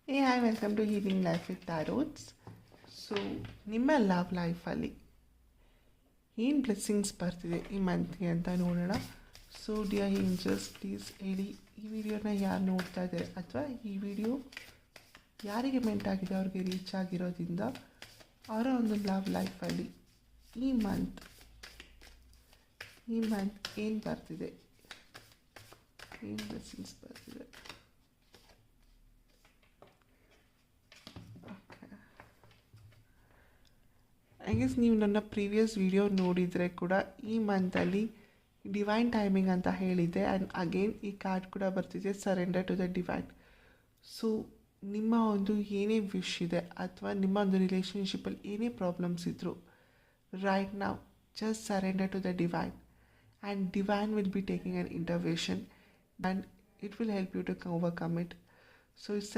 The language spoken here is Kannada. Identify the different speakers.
Speaker 1: Hey hi welcome to healing life with tarots. So ನಿಮ್ಮ ಲವ್ ಲೈಫಲ್ಲಿ ಏನು ಬ್ಲೆಸ್ಸಿಂಗ್ಸ್ ಬರ್ತಿದೆ ಈ ಮಂತ್ಗೆ ಅಂತ ನೋಡೋಣ. ಸೊ ಡಿಯರ್ ಏಂಜಲ್ಸ್, ಪ್ಲೀಸ್ ಹೇಳಿ, ಈ ವಿಡಿಯೋನ ಯಾರು ನೋಡ್ತಾ ಇದ್ದಾರೆ ಅಥವಾ ಈ ವಿಡಿಯೋ ಯಾರಿಗೆ ಮೆಂಟ್ ಆಗಿದೆ ಅವ್ರಿಗೆ ರೀಚ್ ಆಗಿರೋದ್ರಿಂದ ಅವರ ಒಂದು ಲವ್ ಲೈಫಲ್ಲಿ ಈ ಮಂತ್ ಏನು ಬರ್ತಿದೆ, ಏನು ಬ್ಲೆಸ್ಸಿಂಗ್ಸ್ ಬರ್ತಿದೆ. ಐ ಗೆಸ್ ನೀವು ನನ್ನ ಪ್ರೀವಿಯಸ್ ವಿಡಿಯೋ ನೋಡಿದರೆ ಕೂಡ ಈ ಮಂತಲ್ಲಿ ಡಿವೈನ್ ಟೈಮಿಂಗ್ ಅಂತ ಹೇಳಿದ್ದೆ. ಆ್ಯಂಡ್ ಅಗೇನ್ ಈ ಕಾರ್ಡ್ ಕೂಡ ಬರ್ತಿದೆ, surrender to the divine. So ನಿಮ್ಮ ಒಂದು ಏನೇ ವಿಶ್ ಇದೆ ಅಥವಾ ನಿಮ್ಮ ಒಂದು ರಿಲೇಷನ್ಶಿಪ್ಪಲ್ಲಿ ಏನೇ ಪ್ರಾಬ್ಲಮ್ಸ್ ಇದ್ದರೂ ರೈಟ್ ನಾವು just surrender to the divine and divine will be taking on intervention and it will help you to overcome it. So it's